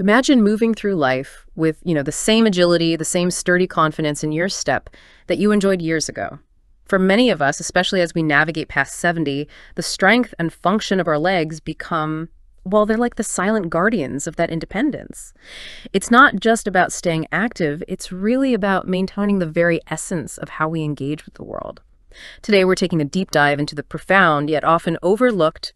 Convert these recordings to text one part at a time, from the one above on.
Imagine moving through life with, the same agility, the same sturdy confidence in your step that you enjoyed years ago. For many of us, especially as we navigate past 70, the strength and function of our legs become, well, they're like the silent guardians of that independence. It's not just about staying active, it's really about maintaining the very essence of how we engage with the world. Today, we're taking a deep dive into the profound yet often overlooked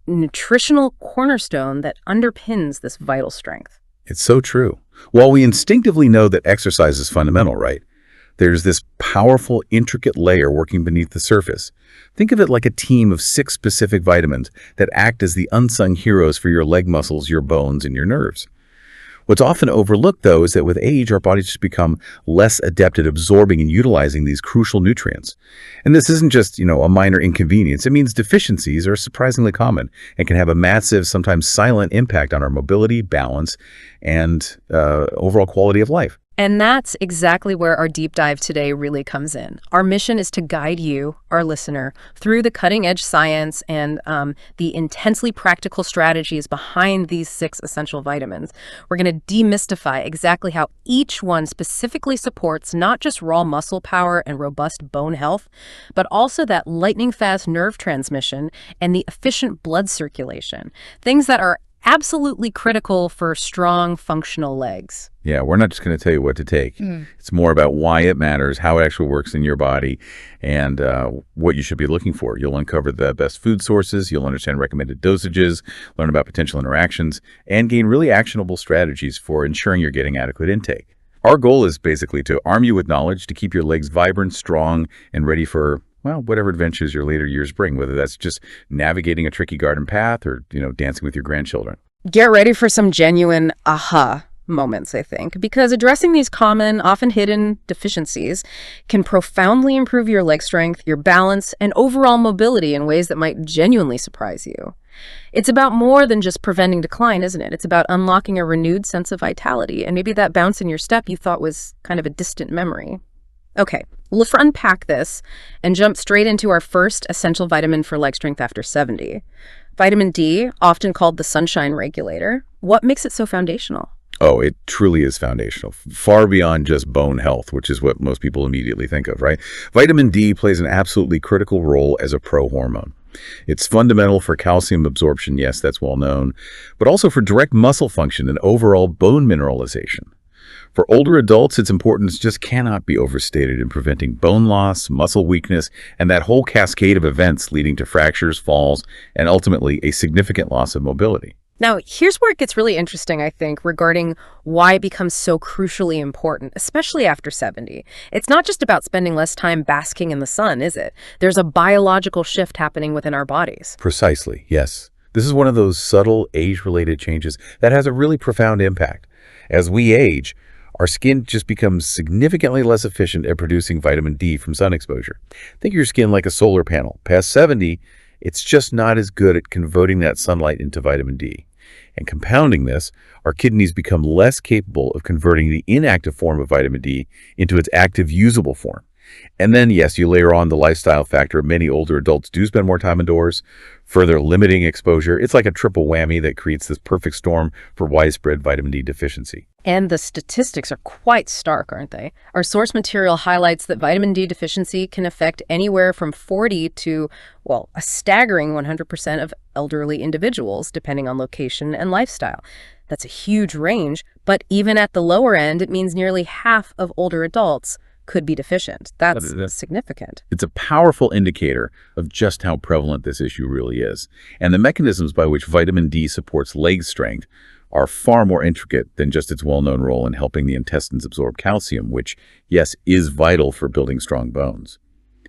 nutritional cornerstone that underpins this vital strength. It's so true. While we instinctively know that exercise is fundamental, right? There's this powerful, intricate layer working beneath the surface. Think of it like a team of 6 specific vitamins that act as the unsung heroes for your leg muscles, your bones, and your nerves. What's often overlooked, though, is that with age, our bodies just become less adept at absorbing and utilizing these crucial nutrients. And this isn't just, a minor inconvenience. It means deficiencies are surprisingly common and can have a massive, sometimes silent impact on our mobility, balance, and overall quality of life. And that's exactly where our deep dive today really comes in. Our mission is to guide you, our listener, through the cutting-edge science and the intensely practical strategies behind these 6 essential vitamins. We're going to demystify exactly how each one specifically supports not just raw muscle power and robust bone health, but also that lightning-fast nerve transmission and the efficient blood circulation, things that are absolutely critical for strong, functional legs. Yeah, we're not just going to tell you what to take. It's more about why it matters, how it actually works in your body, and what you should be looking for. You'll uncover the best food sources, you'll understand recommended dosages, learn about potential interactions, and gain really actionable strategies for ensuring you're getting adequate intake. Our goal is basically to arm you with knowledge to keep your legs vibrant, strong, and ready for whatever adventures your later years bring, whether that's just navigating a tricky garden path or, dancing with your grandchildren. Get ready for some genuine aha moments, I think, because addressing these common, often hidden deficiencies can profoundly improve your leg strength, your balance, and overall mobility in ways that might genuinely surprise you. It's about more than just preventing decline, isn't it? It's about unlocking a renewed sense of vitality, and maybe that bounce in your step you thought was kind of a distant memory. Okay, let's unpack this and jump straight into our first essential vitamin for leg strength after 70. Vitamin D, often called the sunshine regulator. What makes it so foundational? Oh, it truly is foundational, far beyond just bone health, which is what most people immediately think of, right? Vitamin D plays an absolutely critical role as a pro-hormone. It's fundamental for calcium absorption, yes, that's well known, but also for direct muscle function and overall bone mineralization. For older adults, its importance just cannot be overstated in preventing bone loss, muscle weakness, and that whole cascade of events leading to fractures, falls, and ultimately a significant loss of mobility. Now, here's where it gets really interesting, I think, regarding why it becomes so crucially important, especially after 70. It's not just about spending less time basking in the sun, is it? There's a biological shift happening within our bodies. Precisely, yes. This is one of those subtle age-related changes that has a really profound impact. As we age, our skin just becomes significantly less efficient at producing vitamin D from sun exposure. Think of your skin like a solar panel. Past 70, it's just not as good at converting that sunlight into vitamin D. And compounding this, our kidneys become less capable of converting the inactive form of vitamin D into its active, usable form. And then, yes, you layer on the lifestyle factor. Many older adults do spend more time indoors, further limiting exposure. It's like a triple whammy that creates this perfect storm for widespread vitamin D deficiency. And the statistics are quite stark, aren't they? Our source material highlights that vitamin D deficiency can affect anywhere from 40 to, a staggering 100% of elderly individuals, depending on location and lifestyle. That's a huge range, but even at the lower end, it means nearly half of older adults could be deficient. That's significant. It's a powerful indicator of just how prevalent this issue really is. And the mechanisms by which vitamin D supports leg strength are far more intricate than just its well-known role in helping the intestines absorb calcium, which, yes, is vital for building strong bones.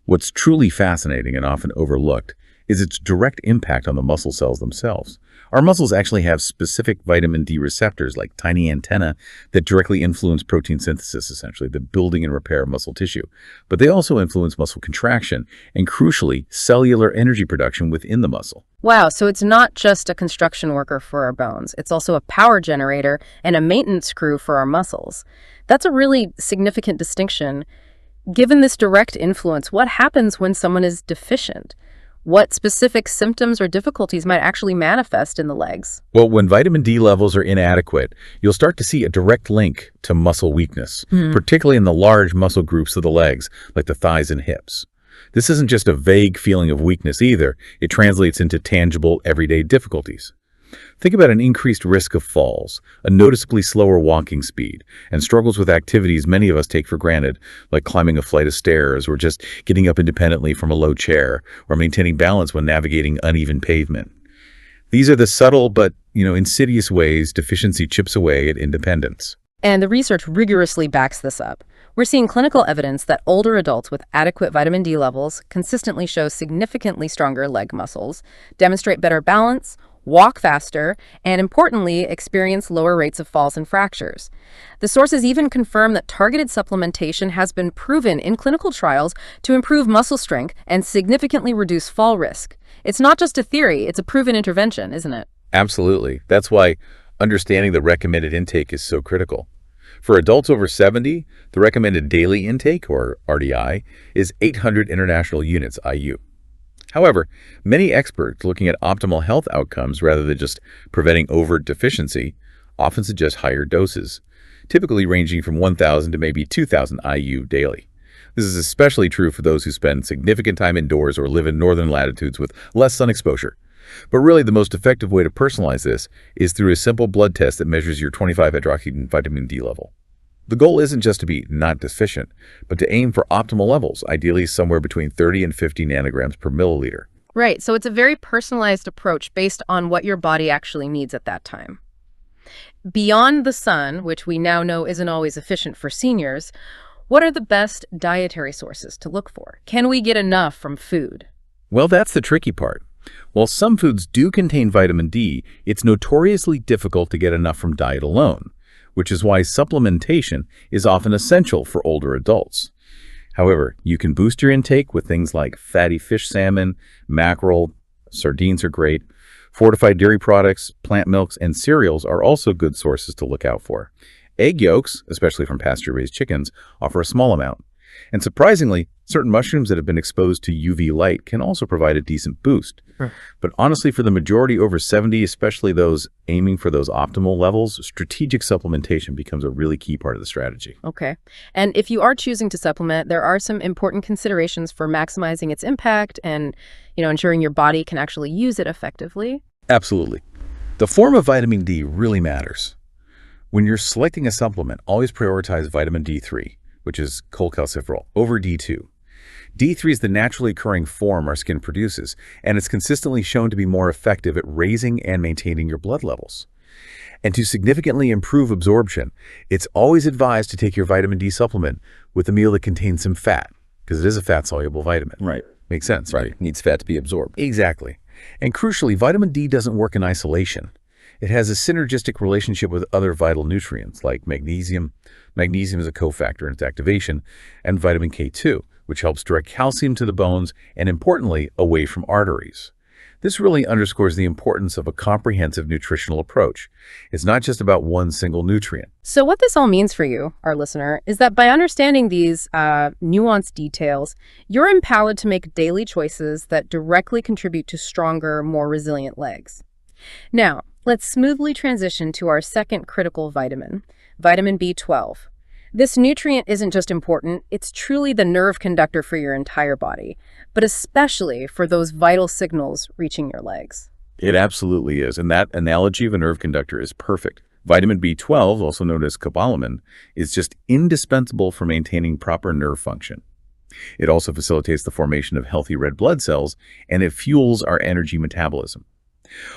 What's truly fascinating and often overlooked is its direct impact on the muscle cells themselves. Our muscles actually have specific vitamin D receptors, like tiny antennae, that directly influence protein synthesis, essentially, the building and repair of muscle tissue. But they also influence muscle contraction and, crucially, cellular energy production within the muscle. Wow, so it's not just a construction worker for our bones. It's also a power generator and a maintenance crew for our muscles. That's a really significant distinction. Given this direct influence, what happens when someone is deficient? What specific symptoms or difficulties might actually manifest in the legs? Well, when vitamin D levels are inadequate, you'll start to see a direct link to muscle weakness, particularly in the large muscle groups of the legs, like the thighs and hips. This isn't just a vague feeling of weakness either. It translates into tangible, everyday difficulties. Think about an increased risk of falls, a noticeably slower walking speed, and struggles with activities many of us take for granted, like climbing a flight of stairs or just getting up independently from a low chair, or maintaining balance when navigating uneven pavement. These are the subtle but, insidious ways deficiency chips away at independence. And the research rigorously backs this up. We're seeing clinical evidence that older adults with adequate vitamin D levels consistently show significantly stronger leg muscles, demonstrate better balance, walk faster, and importantly, experience lower rates of falls and fractures. The sources even confirm that targeted supplementation has been proven in clinical trials to improve muscle strength and significantly reduce fall risk. It's not just a theory, it's a proven intervention, isn't it? Absolutely. That's why understanding the recommended intake is so critical. For adults over 70, the recommended daily intake, or RDI, is 800 international units IU. However, many experts looking at optimal health outcomes rather than just preventing overt deficiency often suggest higher doses, typically ranging from 1,000 to maybe 2,000 IU daily. This is especially true for those who spend significant time indoors or live in northern latitudes with less sun exposure. But really, the most effective way to personalize this is through a simple blood test that measures your 25-hydroxy vitamin D level. The goal isn't just to be not deficient, but to aim for optimal levels, ideally somewhere between 30 and 50 nanograms per milliliter. Right, so it's a very personalized approach based on what your body actually needs at that time. Beyond the sun, which we now know isn't always efficient for seniors, what are the best dietary sources to look for? Can we get enough from food? Well, that's the tricky part. While some foods do contain vitamin D, it's notoriously difficult to get enough from diet alone, which is why supplementation is often essential for older adults. However, you can boost your intake with things like fatty fish salmon, mackerel, sardines are great. Fortified dairy products, plant milks, and cereals are also good sources to look out for. Egg yolks, especially from pasture-raised chickens, offer a small amount. And surprisingly, certain mushrooms that have been exposed to UV light can also provide a decent boost. But honestly, for the majority over 70, especially those aiming for those optimal levels, strategic supplementation becomes a really key part of the strategy. Okay. And if you are choosing to supplement, there are some important considerations for maximizing its impact and, ensuring your body can actually use it effectively. Absolutely. The form of vitamin D really matters. When you're selecting a supplement, always prioritize vitamin D3, which is cholecalciferol, over D2. D3 is the naturally occurring form our skin produces, and it's consistently shown to be more effective at raising and maintaining your blood levels. And to significantly improve absorption, it's always advised to take your vitamin D supplement with a meal that contains some fat, because it is a fat-soluble vitamin. Right. Makes sense, right? Needs fat to be absorbed. Exactly. And crucially, vitamin D doesn't work in isolation. It has a synergistic relationship with other vital nutrients like magnesium. Magnesium is a cofactor in its activation, and vitamin K2, which helps direct calcium to the bones and, importantly, away from arteries. This really underscores the importance of a comprehensive nutritional approach. It's not just about one single nutrient. So what this all means for you, our listener, is that by understanding these nuanced details, you're empowered to make daily choices that directly contribute to stronger, more resilient legs. Now, let's smoothly transition to our second critical vitamin, vitamin B12. This nutrient isn't just important, it's truly the nerve conductor for your entire body, but especially for those vital signals reaching your legs. It absolutely is, and that analogy of a nerve conductor is perfect. Vitamin B12, also known as cobalamin, is just indispensable for maintaining proper nerve function. It also facilitates the formation of healthy red blood cells, and it fuels our energy metabolism.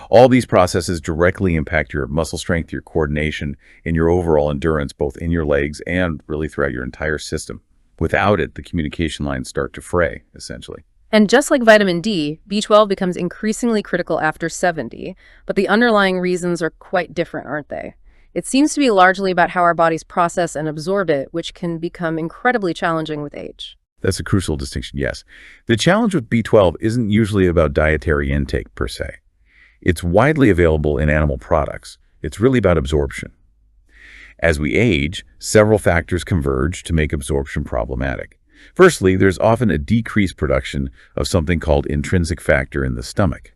All these processes directly impact your muscle strength, your coordination, and your overall endurance, both in your legs and really throughout your entire system. Without it, the communication lines start to fray, essentially. And just like vitamin D, B12 becomes increasingly critical after 70, but the underlying reasons are quite different, aren't they? It seems to be largely about how our bodies process and absorb it, which can become incredibly challenging with age. That's a crucial distinction, yes. The challenge with B12 isn't usually about dietary intake, per se. It's widely available in animal products. It's really about absorption. As we age, several factors converge to make absorption problematic. Firstly, there's often a decreased production of something called intrinsic factor in the stomach.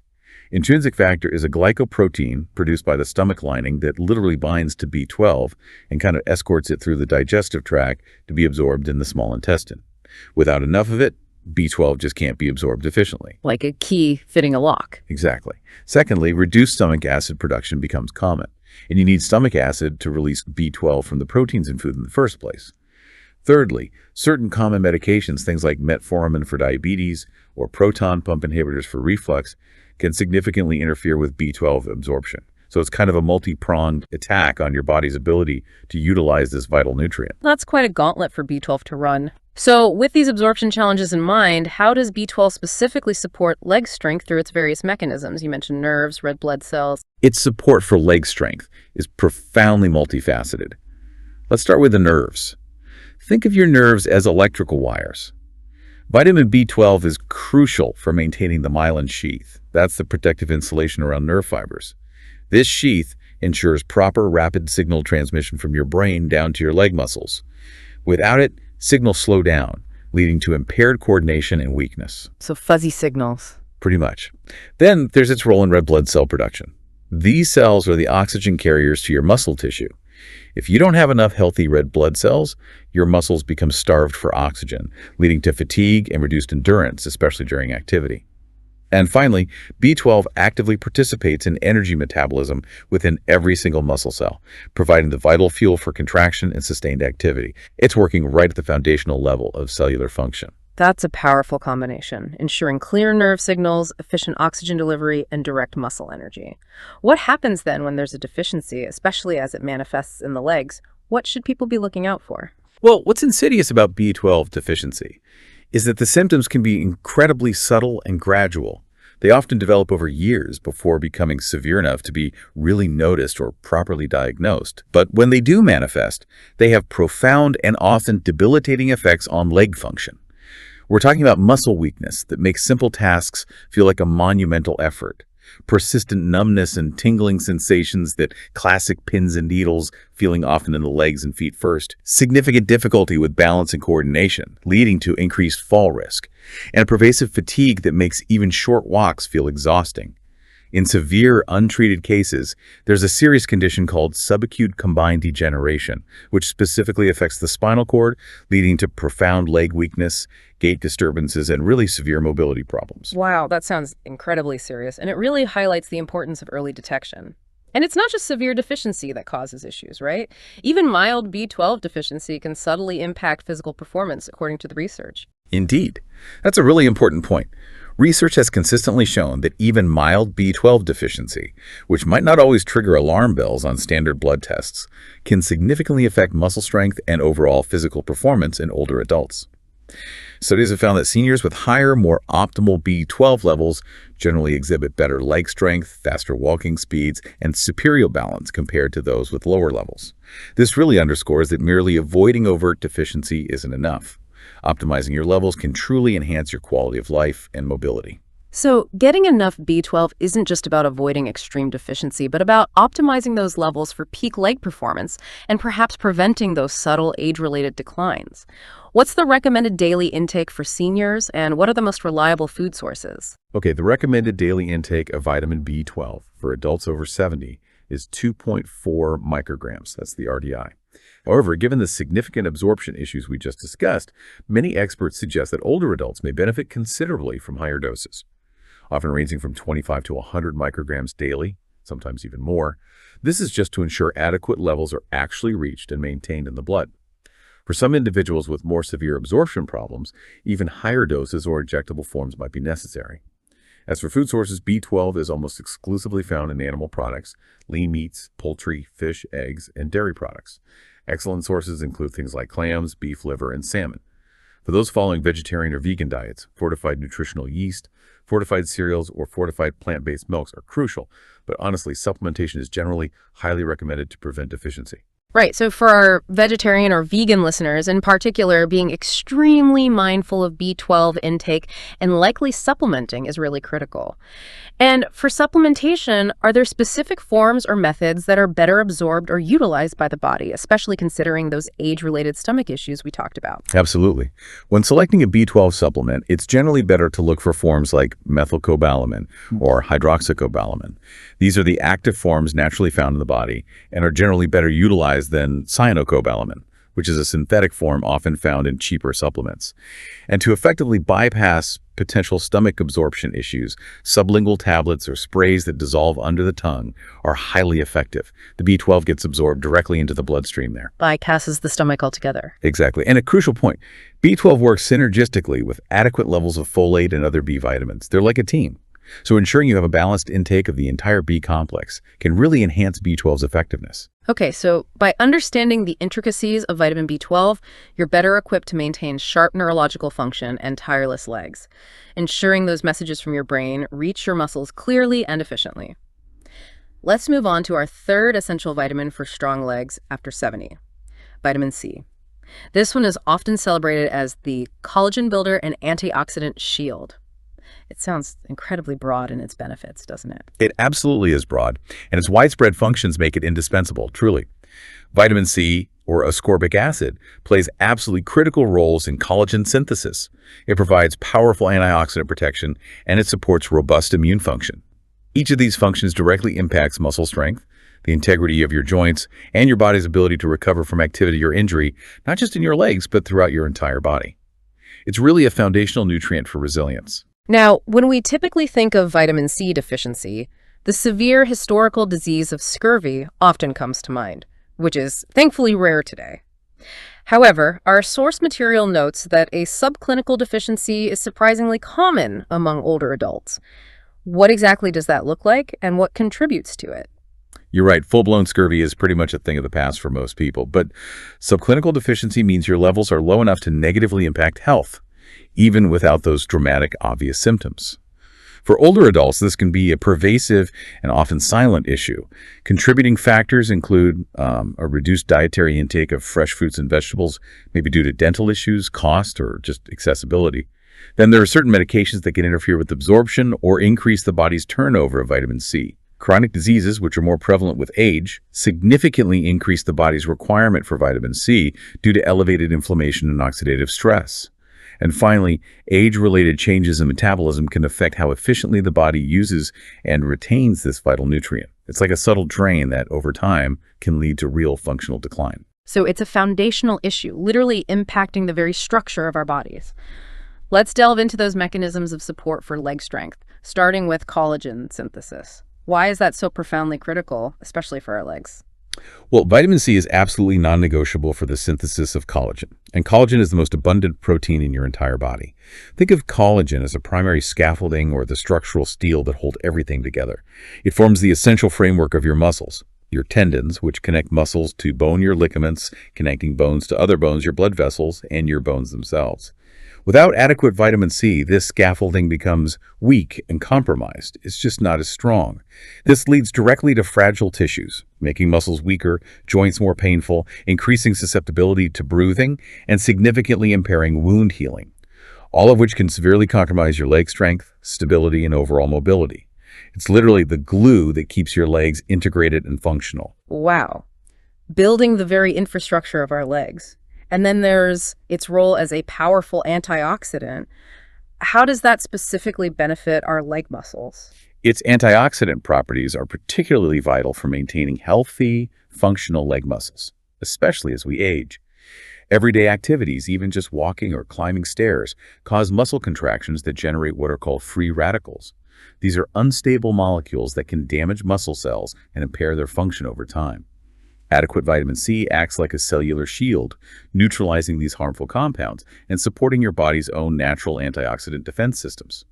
Intrinsic factor is a glycoprotein produced by the stomach lining that literally binds to B12 and kind of escorts it through the digestive tract to be absorbed in the small intestine. Without enough of it, B12 just can't be absorbed efficiently. Like a key fitting a lock. Exactly. Secondly, reduced stomach acid production becomes common, and you need stomach acid to release B12 from the proteins in food in the first place. Thirdly, certain common medications, things like metformin for diabetes or proton pump inhibitors for reflux, can significantly interfere with B12 absorption. So it's kind of a multi-pronged attack on your body's ability to utilize this vital nutrient. That's quite a gauntlet for B12 to run. So with these absorption challenges in mind, how does B12 specifically support leg strength through its various mechanisms? You mentioned nerves, red blood cells. Its support for leg strength is profoundly multifaceted. Let's start with the nerves. Think of your nerves as electrical wires. Vitamin B12 is crucial for maintaining the myelin sheath. That's the protective insulation around nerve fibers. This sheath ensures proper rapid signal transmission from your brain down to your leg muscles. Without it, signals slow down, leading to impaired coordination and weakness. So fuzzy signals. Pretty much. Then there's its role in red blood cell production. These cells are the oxygen carriers to your muscle tissue. If you don't have enough healthy red blood cells, your muscles become starved for oxygen, leading to fatigue and reduced endurance, especially during activity. And finally, B12 actively participates in energy metabolism within every single muscle cell, providing the vital fuel for contraction and sustained activity. It's working right at the foundational level of cellular function. That's a powerful combination, ensuring clear nerve signals, efficient oxygen delivery, and direct muscle energy. What happens then when there's a deficiency, especially as it manifests in the legs? What should people be looking out for? Well, what's insidious about B12 deficiency is that the symptoms can be incredibly subtle and gradual. They often develop over years before becoming severe enough to be really noticed or properly diagnosed. But when they do manifest, they have profound and often debilitating effects on leg function. We're talking about muscle weakness that makes simple tasks feel like a monumental effort, persistent numbness and tingling sensations that classic pins and needles, feeling often in the legs and feet first, significant difficulty with balance and coordination, leading to increased fall risk, and pervasive fatigue that makes even short walks feel exhausting. In severe, untreated cases, there's a serious condition called subacute combined degeneration, which specifically affects the spinal cord, leading to profound leg weakness, gait disturbances, and really severe mobility problems. Wow, that sounds incredibly serious, and it really highlights the importance of early detection. And it's not just severe deficiency that causes issues, right? Even mild B12 deficiency can subtly impact physical performance, according to the research. Indeed. That's a really important point. Research has consistently shown that even mild B12 deficiency, which might not always trigger alarm bells on standard blood tests, can significantly affect muscle strength and overall physical performance in older adults. Studies have found that seniors with higher, more optimal B12 levels generally exhibit better leg strength, faster walking speeds, and superior balance compared to those with lower levels. This really underscores that merely avoiding overt deficiency isn't enough. Optimizing your levels can truly enhance your quality of life and mobility. So getting enough B12 isn't just about avoiding extreme deficiency, but about optimizing those levels for peak leg performance and perhaps preventing those subtle age-related declines. What's the recommended daily intake for seniors, and what are the most reliable food sources? Okay, the recommended daily intake of vitamin B12 for adults over 70 is 2.4 micrograms. That's the RDI. However, given the significant absorption issues we just discussed, many experts suggest that older adults may benefit considerably from higher doses, often ranging from 25 to 100 micrograms daily, sometimes even more. This is just to ensure adequate levels are actually reached and maintained in the blood. For some individuals with more severe absorption problems, even higher doses or injectable forms might be necessary. As for food sources, B12 is almost exclusively found in animal products, lean meats, poultry, fish, eggs, and dairy products. Excellent sources include things like clams, beef liver, and salmon. For those following vegetarian or vegan diets, fortified nutritional yeast, fortified cereals, or fortified plant-based milks are crucial, but honestly, supplementation is generally highly recommended to prevent deficiency. Right. So for our vegetarian or vegan listeners in particular, being extremely mindful of B12 intake and likely supplementing is really critical. And for supplementation, are there specific forms or methods that are better absorbed or utilized by the body, especially considering those age-related stomach issues we talked about? Absolutely. When selecting a B12 supplement, it's generally better to look for forms like methylcobalamin or hydroxycobalamin. These are the active forms naturally found in the body and are generally better utilized than cyanocobalamin, which is a synthetic form often found in cheaper supplements. And to effectively bypass potential stomach absorption issues, sublingual tablets or sprays that dissolve under the tongue are highly effective. The B12 gets absorbed directly into the bloodstream there. Bypasses the stomach altogether. Exactly. And a crucial point, B12 works synergistically with adequate levels of folate and other B vitamins. They're like a team. So ensuring you have a balanced intake of the entire B complex can really enhance B12's effectiveness. Okay, so by understanding the intricacies of vitamin B12, you're better equipped to maintain sharp neurological function and tireless legs, ensuring those messages from your brain reach your muscles clearly and efficiently. Let's move on to our third essential vitamin for strong legs after 70, vitamin C. This one is often celebrated as the collagen builder and antioxidant shield. It sounds incredibly broad in its benefits, doesn't it? It absolutely is broad, and its widespread functions make it indispensable, truly. Vitamin C, or ascorbic acid, plays absolutely critical roles in collagen synthesis. It provides powerful antioxidant protection, and it supports robust immune function. Each of these functions directly impacts muscle strength, the integrity of your joints, and your body's ability to recover from activity or injury, not just in your legs, but throughout your entire body. It's really a foundational nutrient for resilience. Now, when we typically think of vitamin C deficiency, the severe historical disease of scurvy often comes to mind, which is thankfully rare today. However, our source material notes that a subclinical deficiency is surprisingly common among older adults. What exactly does that look like, and what contributes to it? You're right, full-blown scurvy is pretty much a thing of the past for most people, but subclinical deficiency means your levels are low enough to negatively impact health, even without those dramatic, obvious symptoms. For older adults, this can be a pervasive and often silent issue. Contributing factors include a reduced dietary intake of fresh fruits and vegetables, maybe due to dental issues, cost, or just accessibility. Then there are certain medications that can interfere with absorption or increase the body's turnover of vitamin C. Chronic diseases, which are more prevalent with age, significantly increase the body's requirement for vitamin C due to elevated inflammation and oxidative stress. And finally, age-related changes in metabolism can affect how efficiently the body uses and retains this vital nutrient. It's like a subtle drain that, over time, can lead to real functional decline. So it's a foundational issue, literally impacting the very structure of our bodies. Let's delve into those mechanisms of support for leg strength, starting with collagen synthesis. Why is that so profoundly critical, especially for our legs? Well, vitamin C is absolutely non-negotiable for the synthesis of collagen, and collagen is the most abundant protein in your entire body. Think of collagen as a primary scaffolding or the structural steel that hold everything together. It forms the essential framework of your muscles, your tendons, which connect muscles to bone, your ligaments, connecting bones to other bones, your blood vessels, and your bones themselves. Without adequate vitamin C, this scaffolding becomes weak and compromised. It's just not as strong. This leads directly to fragile tissues, making muscles weaker, joints more painful, increasing susceptibility to bruising, and significantly impairing wound healing, all of which can severely compromise your leg strength, stability, and overall mobility. It's literally the glue that keeps your legs integrated and functional. Wow. Building the very infrastructure of our legs. And then there's its role as a powerful antioxidant. How does that specifically benefit our leg muscles? Its antioxidant properties are particularly vital for maintaining healthy, functional leg muscles, especially as we age. Everyday activities, even just walking or climbing stairs, cause muscle contractions that generate what are called free radicals. These are unstable molecules that can damage muscle cells and impair their function over time. Adequate vitamin C acts like a cellular shield, neutralizing these harmful compounds and supporting your body's own natural antioxidant defense systems.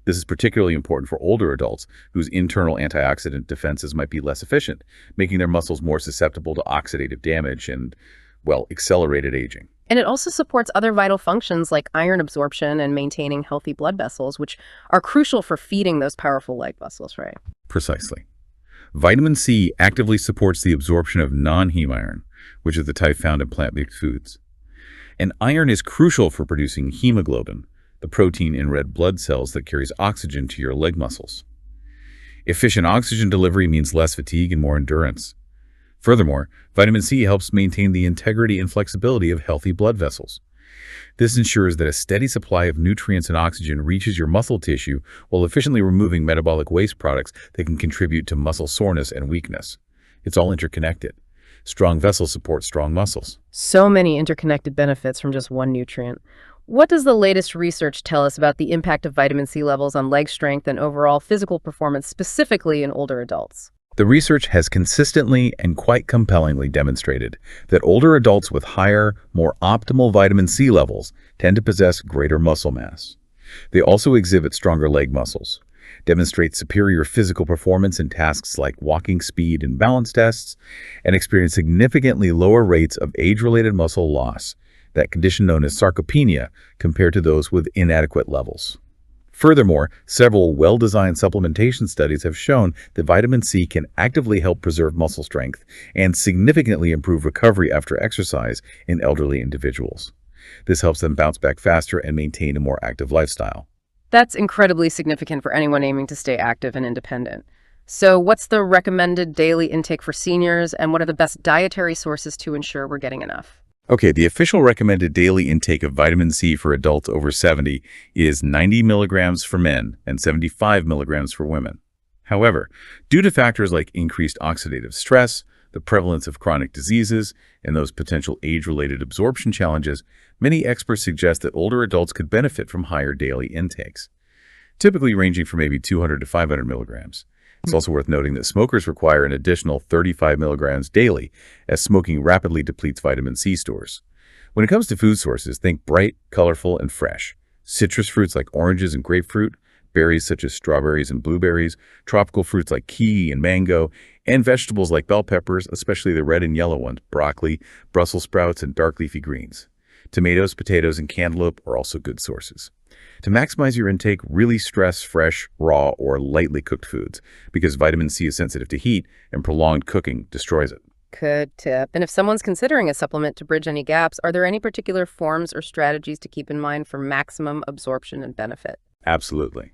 This is particularly important for older adults whose internal antioxidant defenses might be less efficient, making their muscles more susceptible to oxidative damage and, well, accelerated aging. And it also supports other vital functions like iron absorption and maintaining healthy blood vessels, which are crucial for feeding those powerful leg muscles, right? Precisely. Vitamin C actively supports the absorption of non-heme iron, which is the type found in plant-based foods. And iron is crucial for producing hemoglobin, the protein in red blood cells that carries oxygen to your leg muscles. Efficient oxygen delivery means less fatigue and more endurance. Furthermore, vitamin C helps maintain the integrity and flexibility of healthy blood vessels. This ensures that a steady supply of nutrients and oxygen reaches your muscle tissue while efficiently removing metabolic waste products that can contribute to muscle soreness and weakness. It's all interconnected. Strong vessels support strong muscles. So many interconnected benefits from just one nutrient. What does the latest research tell us about the impact of vitamin C levels on leg strength and overall physical performance, specifically in older adults? The research has consistently and quite compellingly demonstrated that older adults with higher, more optimal vitamin C levels tend to possess greater muscle mass. They also exhibit stronger leg muscles, demonstrate superior physical performance in tasks like walking speed and balance tests, and experience significantly lower rates of age-related muscle loss, that condition known as sarcopenia, compared to those with inadequate levels. Furthermore, several well-designed supplementation studies have shown that vitamin C can actively help preserve muscle strength and significantly improve recovery after exercise in elderly individuals. This helps them bounce back faster and maintain a more active lifestyle. That's incredibly significant for anyone aiming to stay active and independent. So what's the recommended daily intake for seniors, and what are the best dietary sources to ensure we're getting enough? Okay, the official recommended daily intake of vitamin C for adults over 70 is 90 milligrams for men and 75 milligrams for women. However, due to factors like increased oxidative stress, the prevalence of chronic diseases, and those potential age-related absorption challenges, many experts suggest that older adults could benefit from higher daily intakes, typically ranging from maybe 200 to 500 milligrams. It's also worth noting that smokers require an additional 35 milligrams daily, as smoking rapidly depletes vitamin C stores. When it comes to food sources, think bright, colorful, and fresh. Citrus fruits like oranges and grapefruit, berries such as strawberries and blueberries, tropical fruits like kiwi and mango, and vegetables like bell peppers, especially the red and yellow ones, broccoli, Brussels sprouts, and dark leafy greens. Tomatoes, potatoes, and cantaloupe are also good sources. To maximize your intake, really stress fresh, raw, or lightly cooked foods, because vitamin C is sensitive to heat and prolonged cooking destroys it. Good tip. And if someone's considering a supplement to bridge any gaps, are there any particular forms or strategies to keep in mind for maximum absorption and benefit? Absolutely.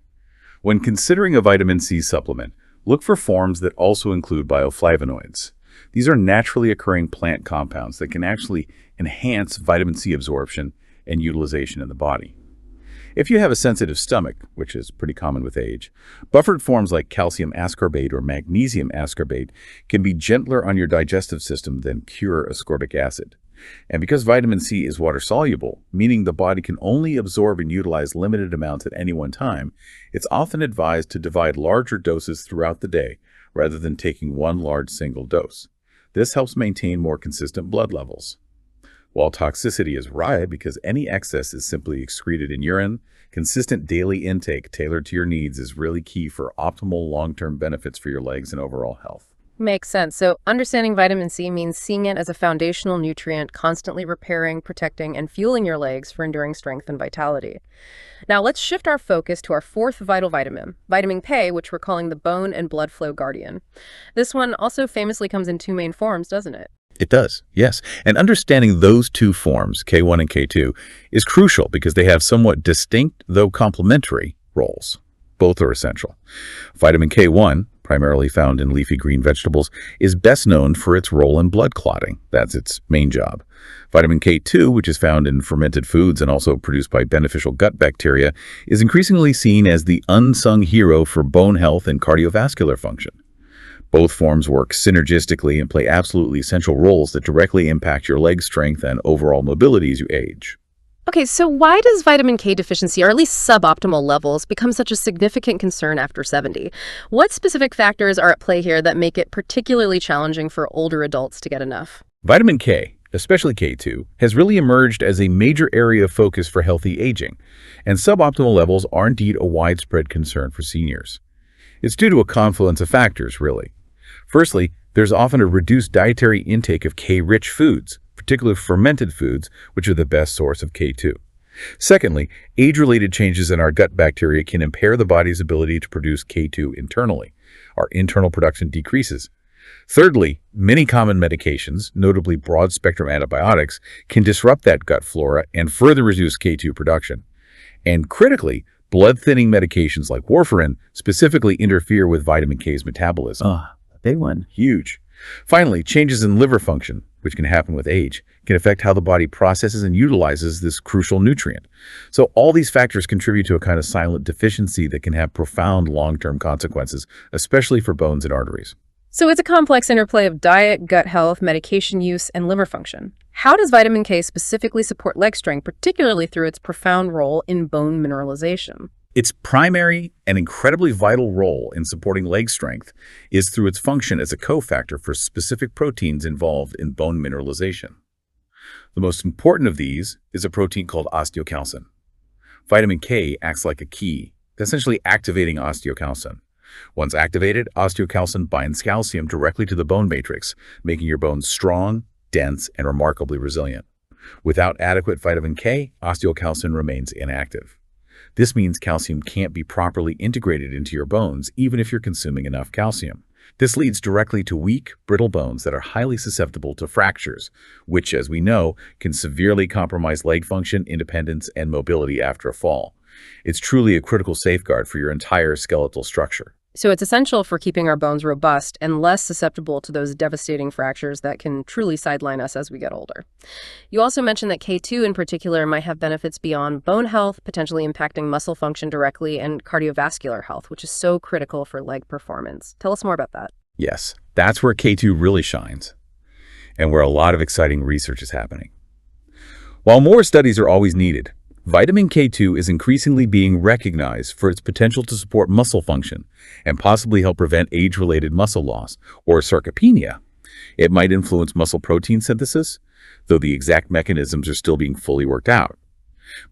When considering a vitamin C supplement, look for forms that also include bioflavonoids. These are naturally occurring plant compounds that can actually enhance vitamin C absorption and utilization in the body. If you have a sensitive stomach, which is pretty common with age, buffered forms like calcium ascorbate or magnesium ascorbate can be gentler on your digestive system than pure ascorbic acid. And because vitamin C is water-soluble, meaning the body can only absorb and utilize limited amounts at any one time, it's often advised to divide larger doses throughout the day rather than taking one large single dose. This helps maintain more consistent blood levels. While toxicity is rare because any excess is simply excreted in urine, consistent daily intake tailored to your needs is really key for optimal long-term benefits for your legs and overall health. Makes sense. So understanding vitamin C means seeing it as a foundational nutrient, constantly repairing, protecting, and fueling your legs for enduring strength and vitality. Now let's shift our focus to our fourth vital vitamin, vitamin K, which we're calling the bone and blood flow guardian. This one also famously comes in two main forms, doesn't it? It does, yes. And understanding those two forms, K1 and K2, is crucial because they have somewhat distinct, though complementary, roles. Both are essential. Vitamin K1, primarily found in leafy green vegetables, is best known for its role in blood clotting. That's its main job. Vitamin K2, which is found in fermented foods and also produced by beneficial gut bacteria, is increasingly seen as the unsung hero for bone health and cardiovascular function. Both forms work synergistically and play absolutely essential roles that directly impact your leg strength and overall mobility as you age. Okay, so why does vitamin K deficiency, or at least suboptimal levels, become such a significant concern after 70? What specific factors are at play here that make it particularly challenging for older adults to get enough? Vitamin K, especially K2, has really emerged as a major area of focus for healthy aging, and suboptimal levels are indeed a widespread concern for seniors. It's due to a confluence of factors, really. Firstly, there's often a reduced dietary intake of K-rich foods, particularly fermented foods, which are the best source of K2. Secondly, age-related changes in our gut bacteria can impair the body's ability to produce K2 internally. our internal production decreases. Thirdly, many common medications, notably broad-spectrum antibiotics, can disrupt that gut flora and further reduce K2 production. And critically, blood-thinning medications like warfarin specifically interfere with vitamin K's metabolism. A big one. Huge. Finally, changes in liver function, which can happen with age, can affect how the body processes and utilizes this crucial nutrient. So all these factors contribute to a kind of silent deficiency that can have profound long-term consequences, especially for bones and arteries. So it's a complex interplay of diet, gut health, medication use, and liver function. How does vitamin K specifically support leg strength, particularly through its profound role in bone mineralization? Its primary and incredibly vital role in supporting leg strength is through its function as a cofactor for specific proteins involved in bone mineralization. The most important of these is a protein called osteocalcin. Vitamin K acts like a key, essentially activating osteocalcin. Once activated, osteocalcin binds calcium directly to the bone matrix, making your bones strong, dense, and remarkably resilient. Without adequate vitamin K, osteocalcin remains inactive. This means calcium can't be properly integrated into your bones, even if you're consuming enough calcium. This leads directly to weak, brittle bones that are highly susceptible to fractures, which, as we know, can severely compromise leg function, independence, and mobility after a fall. It's truly a critical safeguard for your entire skeletal structure. So it's essential for keeping our bones robust and less susceptible to those devastating fractures that can truly sideline us as we get older. You also mentioned that K2 in particular might have benefits beyond bone health, potentially impacting muscle function directly, and cardiovascular health, which is so critical for leg performance. Tell us more about that. Yes, that's where K2 really shines, and where a lot of exciting research is happening. While more studies are always needed, vitamin K2 is increasingly being recognized for its potential to support muscle function and possibly help prevent age-related muscle loss or sarcopenia. It might influence muscle protein synthesis, though the exact mechanisms are still being fully worked out.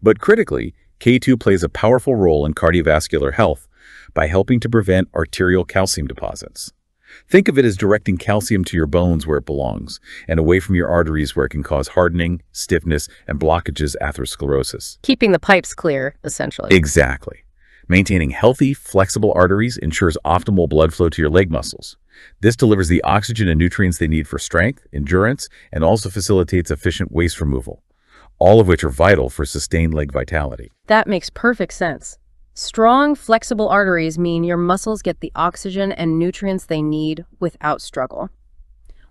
But critically, K2 plays a powerful role in cardiovascular health by helping to prevent arterial calcium deposits. Think of it as directing calcium to your bones where it belongs and away from your arteries where it can cause hardening, stiffness, and blockages, atherosclerosis. Keeping the pipes clear, essentially. Exactly. Maintaining healthy, flexible arteries ensures optimal blood flow to your leg muscles. This delivers the oxygen and nutrients they need for strength, endurance, and also facilitates efficient waste removal, all of which are vital for sustained leg vitality. That makes perfect sense. Strong, flexible arteries mean your muscles get the oxygen and nutrients they need without struggle.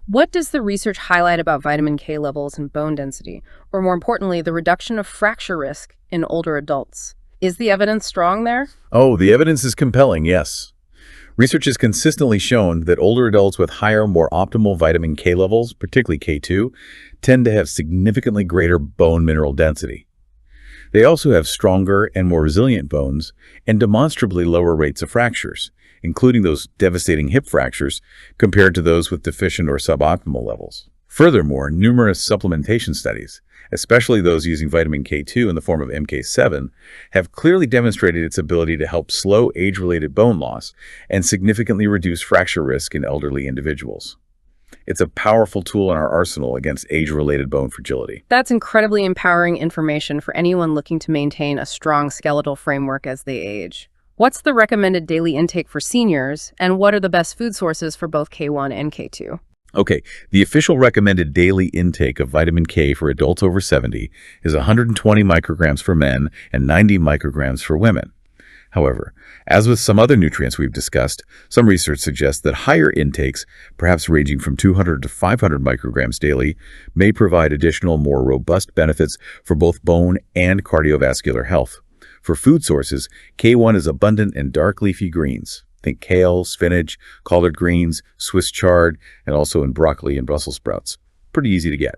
What does the research highlight about vitamin K levels and bone density, or more importantly, the reduction of fracture risk in older adults? Is the evidence strong there? Oh, the evidence is compelling, yes. Research has consistently shown that older adults with higher, more optimal vitamin K levels, particularly K2, tend to have significantly greater bone mineral density. They also have stronger and more resilient bones and demonstrably lower rates of fractures, including those devastating hip fractures, compared to those with deficient or suboptimal levels. Furthermore, numerous supplementation studies, especially those using vitamin K2 in the form of MK7, have clearly demonstrated its ability to help slow age-related bone loss and significantly reduce fracture risk in elderly individuals. It's a powerful tool in our arsenal against age-related bone fragility. That's incredibly empowering information for anyone looking to maintain a strong skeletal framework as they age. What's the recommended daily intake for seniors, and what are the best food sources for both K1 and K2? Okay, the official recommended daily intake of vitamin K for adults over 70 is 120 micrograms for men and 90 micrograms for women. However, as with some other nutrients we've discussed, some research suggests that higher intakes, perhaps ranging from 200 to 500 micrograms daily, may provide additional, more robust benefits for both bone and cardiovascular health. For food sources, K1 is abundant in dark leafy greens. Think kale, spinach, collard greens, Swiss chard, and also in broccoli and Brussels sprouts. Pretty easy to get.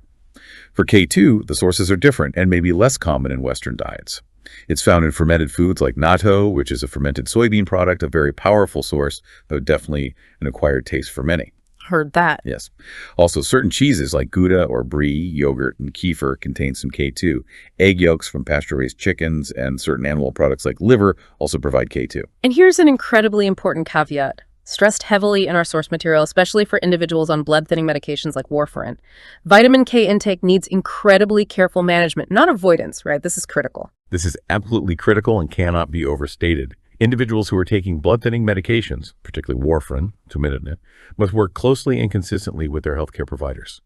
For K2, the sources are different and may be less common in Western diets. It's found in fermented foods like natto, which is a fermented soybean product, a very powerful source, though definitely an acquired taste for many. Heard that. Yes. Also, certain cheeses like Gouda or Brie, yogurt, and kefir contain some K2. Egg yolks from pasture-raised chickens and certain animal products like liver also provide K2. And here's an incredibly important caveat. Stressed heavily in our source material, especially for individuals on blood-thinning medications like warfarin. Vitamin K intake needs incredibly careful management, not avoidance, right? This is critical. This is absolutely critical and cannot be overstated. Individuals who are taking blood-thinning medications, particularly warfarin, tumitinib, must work closely and consistently with their healthcare providers.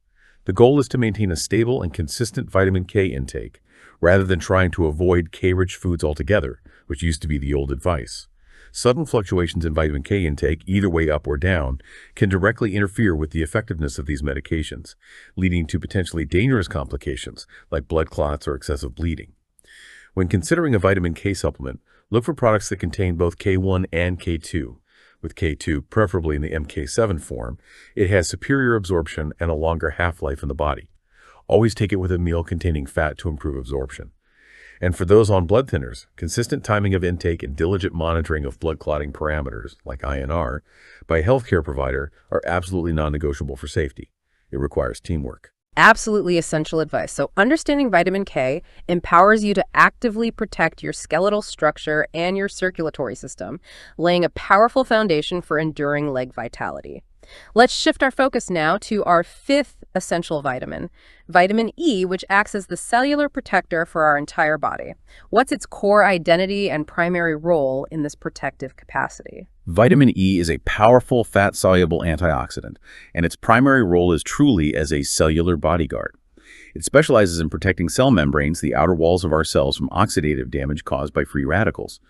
The goal is to maintain a stable and consistent vitamin K intake, rather than trying to avoid K-rich foods altogether, which used to be the old advice. Sudden fluctuations in vitamin K intake, either way up or down, can directly interfere with the effectiveness of these medications, leading to potentially dangerous complications like blood clots or excessive bleeding. When considering a vitamin K supplement, look for products that contain both K1 and K2. With K2, preferably in the MK7 form, it has superior absorption and a longer half-life in the body. Always take it with a meal containing fat to improve absorption. And for those on blood thinners, consistent timing of intake and diligent monitoring of blood clotting parameters, like INR, by a healthcare provider are absolutely non-negotiable for safety. It requires teamwork. Absolutely essential advice. So understanding vitamin K empowers you to actively protect your skeletal structure and your circulatory system, laying a powerful foundation for enduring leg vitality. Let's shift our focus now to our fifth essential vitamin, vitamin E, which acts as the cellular protector for our entire body. What's its core identity and primary role in this protective capacity? Vitamin E is a powerful fat-soluble antioxidant, and its primary role is truly as a cellular bodyguard. It specializes in protecting cell membranes, the outer walls of our cells, from oxidative damage caused by free radicals.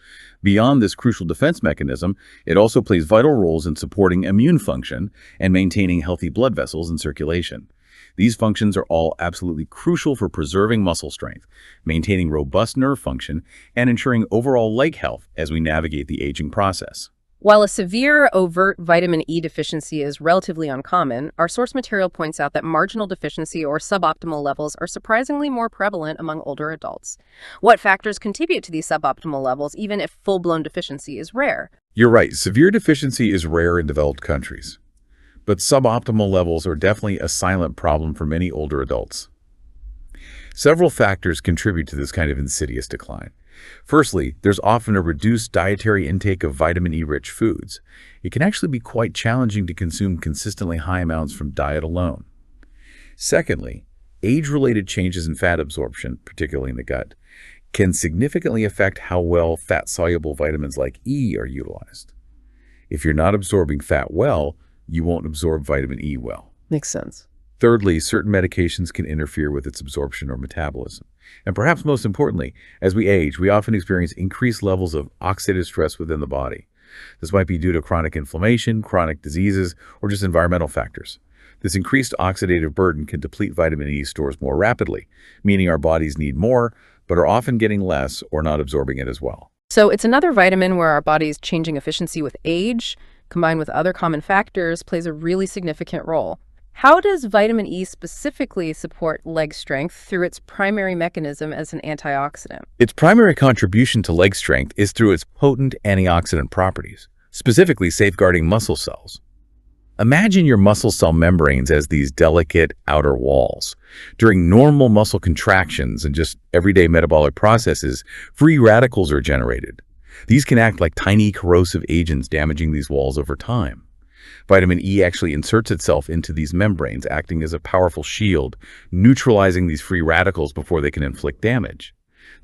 Beyond this crucial defense mechanism, it also plays vital roles in supporting immune function and maintaining healthy blood vessels in circulation. These functions are all absolutely crucial for preserving muscle strength, maintaining robust nerve function, and ensuring overall leg health as we navigate the aging process. While a severe overt vitamin E deficiency is relatively uncommon, our source material points out that marginal deficiency or suboptimal levels are surprisingly more prevalent among older adults. What factors contribute to these suboptimal levels, even if full-blown deficiency is rare? You're right, severe deficiency is rare in developed countries. But suboptimal levels are definitely a silent problem for many older adults. Several factors contribute to this kind of insidious decline. Firstly, there's often a reduced dietary intake of vitamin E-rich foods. It can actually be quite challenging to consume consistently high amounts from diet alone. Secondly, age-related changes in fat absorption, particularly in the gut, can significantly affect how well fat-soluble vitamins like E are utilized. If you're not absorbing fat well, you won't absorb vitamin E well. Makes sense. Thirdly, certain medications can interfere with its absorption or metabolism. And perhaps most importantly, as we age, we often experience increased levels of oxidative stress within the body. This might be due to chronic inflammation, chronic diseases, or just environmental factors. This increased oxidative burden can deplete vitamin E stores more rapidly, meaning our bodies need more, but are often getting less or not absorbing it as well. So it's another vitamin where our body's changing efficiency with age, combined with other common factors, plays a really significant role. How does vitamin E specifically support leg strength through its primary mechanism as an antioxidant? Its primary contribution to leg strength is through its potent antioxidant properties, specifically safeguarding muscle cells. Imagine your muscle cell membranes as these delicate outer walls. During normal muscle contractions and just everyday metabolic processes, free radicals are generated. These can act like tiny corrosive agents, damaging these walls over time. Vitamin E actually inserts itself into these membranes, acting as a powerful shield, neutralizing these free radicals before they can inflict damage.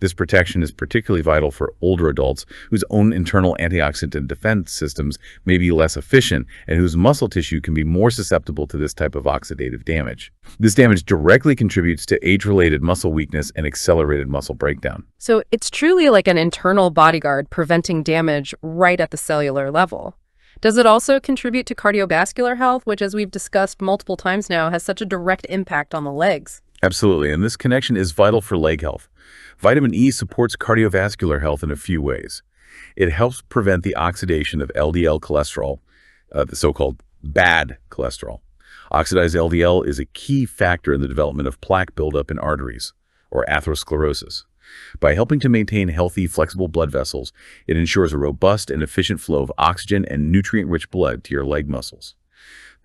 This protection is particularly vital for older adults whose own internal antioxidant defense systems may be less efficient and whose muscle tissue can be more susceptible to this type of oxidative damage. This damage directly contributes to age-related muscle weakness and accelerated muscle breakdown. So it's truly like an internal bodyguard preventing damage right at the cellular level. Does it also contribute to cardiovascular health, which, as we've discussed multiple times now, has such a direct impact on the legs? Absolutely, and this connection is vital for leg health. Vitamin E supports cardiovascular health in a few ways. It helps prevent the oxidation of LDL cholesterol, the so-called bad cholesterol. Oxidized LDL is a key factor in the development of plaque buildup in arteries, or atherosclerosis. By helping to maintain healthy, flexible blood vessels, it ensures a robust and efficient flow of oxygen and nutrient-rich blood to your leg muscles.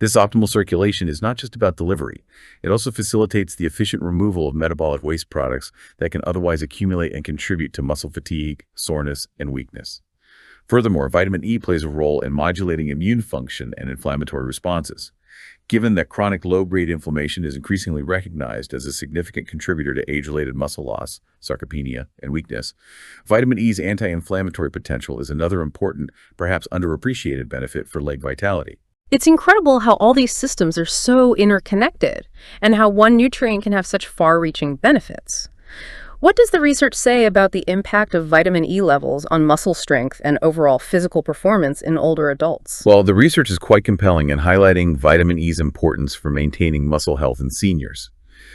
This optimal circulation is not just about delivery. It also facilitates the efficient removal of metabolic waste products that can otherwise accumulate and contribute to muscle fatigue, soreness, and weakness. Furthermore, vitamin E plays a role in modulating immune function and inflammatory responses. Given that chronic low-grade inflammation is increasingly recognized as a significant contributor to age-related muscle loss, sarcopenia, and weakness, vitamin E's anti-inflammatory potential is another important, perhaps underappreciated benefit for leg vitality. It's incredible how all these systems are so interconnected, and how one nutrient can have such far-reaching benefits. What does the research say about the impact of vitamin E levels on muscle strength and overall physical performance in older adults? Well, the research is quite compelling in highlighting vitamin E's importance for maintaining muscle health in seniors.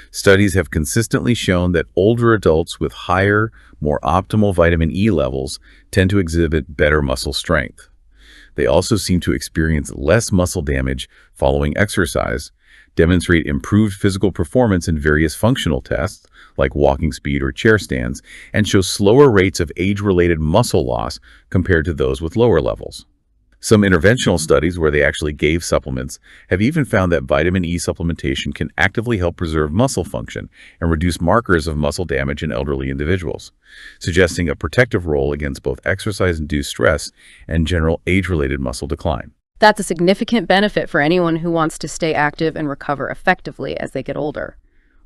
Studies have consistently shown that older adults with higher, more optimal vitamin E levels tend to exhibit better muscle strength. They also seem to experience less muscle damage following exercise, demonstrate improved physical performance in various functional tests, like walking speed or chair stands, and show slower rates of age-related muscle loss compared to those with lower levels. Some interventional studies where they actually gave supplements have even found that vitamin E supplementation can actively help preserve muscle function and reduce markers of muscle damage in elderly individuals, suggesting a protective role against both exercise-induced stress and general age-related muscle decline. That's a significant benefit for anyone who wants to stay active and recover effectively as they get older.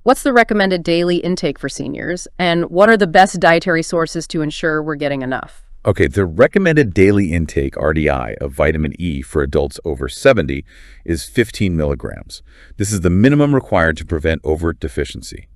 What's the recommended daily intake for seniors, and what are the best dietary sources to ensure we're getting enough? Okay, the recommended daily intake RDI of vitamin E for adults over 70 is 15 milligrams. This is the minimum required to prevent overt deficiency.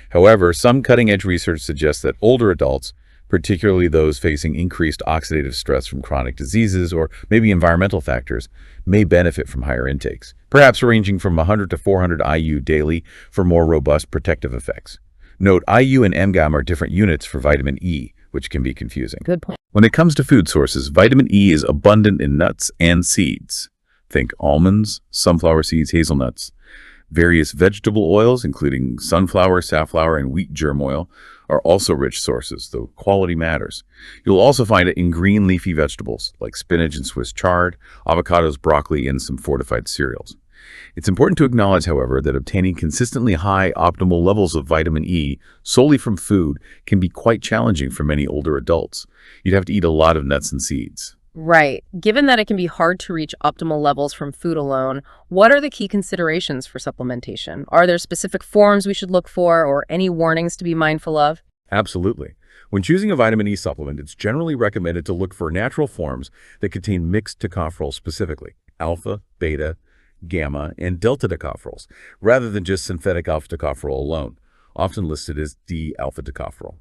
However, some cutting-edge research suggests that older adults, particularly those facing increased oxidative stress from chronic diseases or maybe environmental factors, may benefit from higher intakes, perhaps ranging from 100 to 400 IU daily for more robust protective effects. Note, IU and mg are different units for vitamin E, which can be confusing. Good point. When it comes to food sources, vitamin E is abundant in nuts and seeds. Think almonds, sunflower seeds, hazelnuts. Various vegetable oils, including sunflower, safflower, and wheat germ oil, are also rich sources, though quality matters. You'll also find it in green leafy vegetables, like spinach and Swiss chard, avocados, broccoli, and some fortified cereals. It's important to acknowledge, however, that obtaining consistently high optimal levels of vitamin E solely from food can be quite challenging for many older adults. You'd have to eat a lot of nuts and seeds. Right. Given that it can be hard to reach optimal levels from food alone, what are the key considerations for supplementation? Are there specific forms we should look for or any warnings to be mindful of? Absolutely. When choosing a vitamin E supplement, it's generally recommended to look for natural forms that contain mixed tocopherols specifically, alpha, beta, gamma, and delta tocopherols, rather than just synthetic alpha tocopherol alone, often listed as D-alpha tocopherol.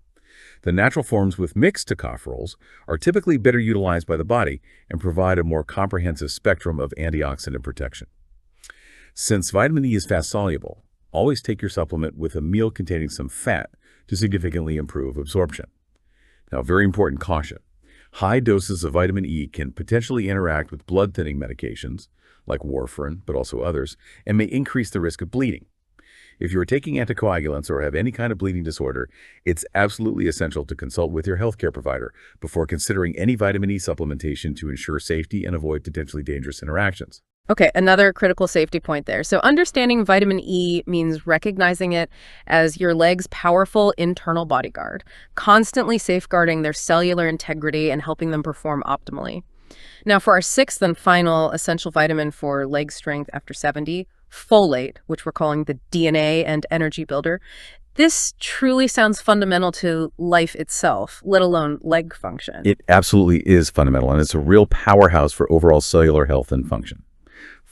The natural forms with mixed tocopherols are typically better utilized by the body and provide a more comprehensive spectrum of antioxidant protection. Since vitamin E is fast-soluble, always take your supplement with a meal containing some fat to significantly improve absorption. Now, very important caution. High doses of vitamin E can potentially interact with blood-thinning medications, like warfarin, but also others, and may increase the risk of bleeding. If you are taking anticoagulants or have any kind of bleeding disorder, it's absolutely essential to consult with your healthcare provider before considering any vitamin E supplementation to ensure safety and avoid potentially dangerous interactions. Okay, another critical safety point there. So understanding vitamin E means recognizing it as your leg's powerful internal bodyguard, constantly safeguarding their cellular integrity and helping them perform optimally. Now, for our sixth and final essential vitamin for leg strength after 70, folate, which we're calling the DNA and energy builder, this truly sounds fundamental to life itself, let alone leg function. It absolutely is fundamental, and it's a real powerhouse for overall cellular health and function.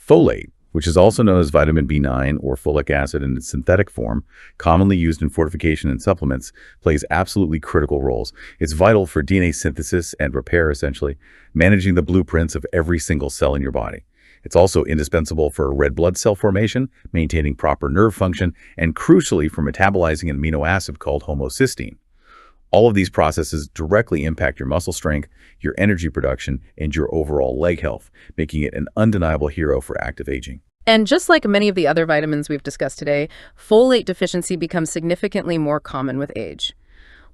Folate, which is also known as vitamin B9 or folic acid in its synthetic form, commonly used in fortification and supplements, plays absolutely critical roles. It's vital for DNA synthesis and repair, essentially, managing the blueprints of every single cell in your body. It's also indispensable for red blood cell formation, maintaining proper nerve function, and crucially for metabolizing an amino acid called homocysteine. All of these processes directly impact your muscle strength, your energy production, and your overall leg health, making it an undeniable hero for active aging. And just like many of the other vitamins we've discussed today, folate deficiency becomes significantly more common with age.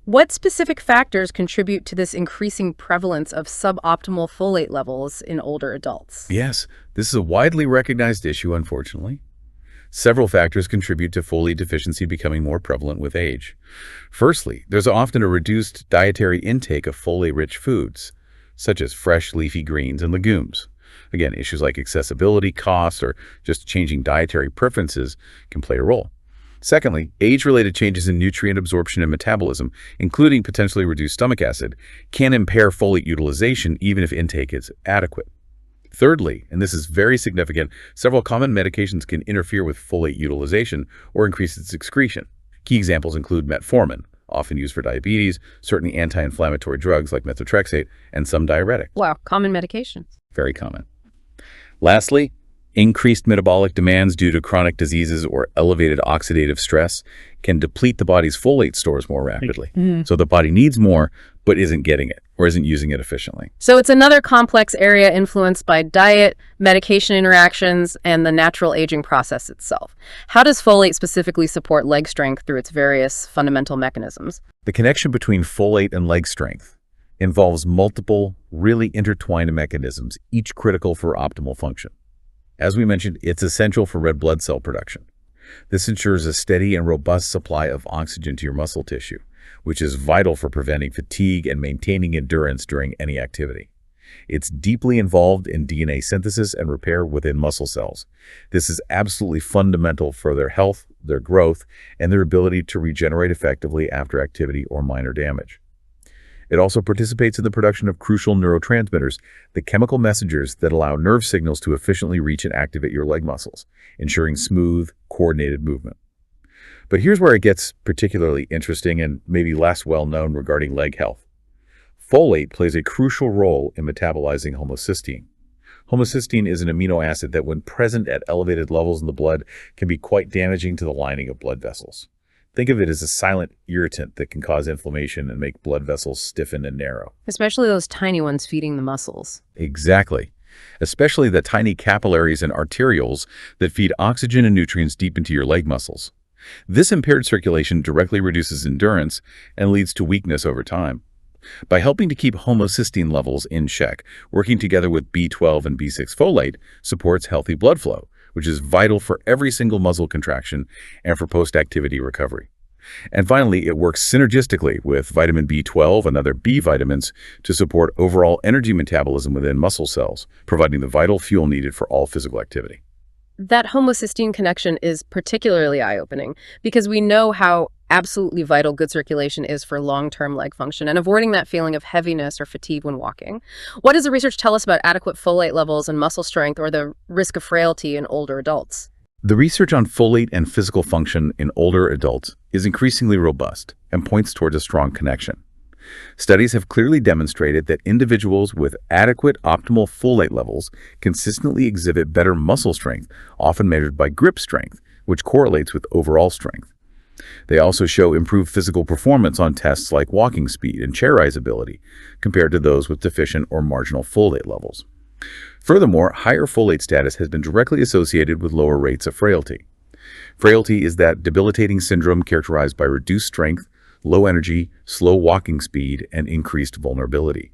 What specific factors contribute to this increasing prevalence of suboptimal folate levels in older adults? Yes, this is a widely recognized issue, unfortunately. Several factors contribute to folate deficiency becoming more prevalent with age. Firstly, there's often a reduced dietary intake of folate-rich foods, such as fresh leafy greens and legumes. Again, issues like accessibility, cost, or just changing dietary preferences can play a role. Secondly, age-related changes in nutrient absorption and metabolism, including potentially reduced stomach acid, can impair folate utilization even if intake is adequate. Thirdly, and this is very significant, several common medications can interfere with folate utilization or increase its excretion. Key examples include metformin, often used for diabetes, certain anti-inflammatory drugs like methotrexate, and some diuretics. Wow, common medications. Very common. Lastly, increased metabolic demands due to chronic diseases or elevated oxidative stress can deplete the body's folate stores more rapidly. So the body needs more, but isn't getting it or isn't using it efficiently. So it's another complex area influenced by diet, medication interactions, and the natural aging process itself. How does folate specifically support leg strength through its various fundamental mechanisms? The connection between folate and leg strength involves multiple, really intertwined mechanisms, each critical for optimal function. As we mentioned, it's essential for red blood cell production. This ensures a steady and robust supply of oxygen to your muscle tissue, which is vital for preventing fatigue and maintaining endurance during any activity. It's deeply involved in DNA synthesis and repair within muscle cells. This is absolutely fundamental for their health, their growth, and their ability to regenerate effectively after activity or minor damage. It also participates in the production of crucial neurotransmitters, the chemical messengers that allow nerve signals to efficiently reach and activate your leg muscles, ensuring smooth, coordinated movement. But here's where it gets particularly interesting and maybe less well known regarding leg health. Folate plays a crucial role in metabolizing homocysteine. Homocysteine is an amino acid that, when present at elevated levels in the blood, can be quite damaging to the lining of blood vessels. Think of it as a silent irritant that can cause inflammation and make blood vessels stiffen and narrow. Especially those tiny ones feeding the muscles. Exactly. Especially the tiny capillaries and arterioles that feed oxygen and nutrients deep into your leg muscles. This impaired circulation directly reduces endurance and leads to weakness over time. By helping to keep homocysteine levels in check, working together with B12 and B6 folate supports healthy blood flow, which is vital for every single muscle contraction and for post-activity recovery. And finally, it works synergistically with vitamin B12 and other B vitamins to support overall energy metabolism within muscle cells, providing the vital fuel needed for all physical activity. That homocysteine connection is particularly eye-opening because we know how absolutely vital good circulation is for long-term leg function and avoiding that feeling of heaviness or fatigue when walking. What does the research tell us about adequate folate levels and muscle strength or the risk of frailty in older adults? The research on folate and physical function in older adults is increasingly robust and points towards a strong connection. Studies have clearly demonstrated that individuals with adequate optimal folate levels consistently exhibit better muscle strength, often measured by grip strength, which correlates with overall strength. They also show improved physical performance on tests like walking speed and chair rise ability compared to those with deficient or marginal folate levels. Furthermore, higher folate status has been directly associated with lower rates of frailty. Frailty is that debilitating syndrome characterized by reduced strength, low energy, slow walking speed, and increased vulnerability.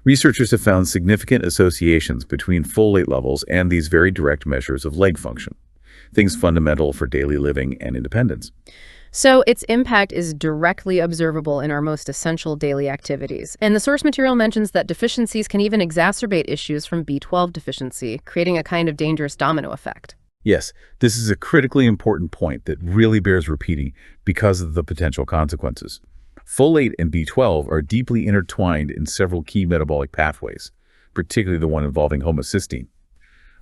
Researchers have found significant associations between folate levels and these very direct measures of leg function, things fundamental for daily living and independence. So its impact is directly observable in our most essential daily activities. And the source material mentions that deficiencies can even exacerbate issues from B12 deficiency, creating a kind of dangerous domino effect. Yes, this is a critically important point that really bears repeating because of the potential consequences. Folate and B12 are deeply intertwined in several key metabolic pathways, particularly the one involving homocysteine.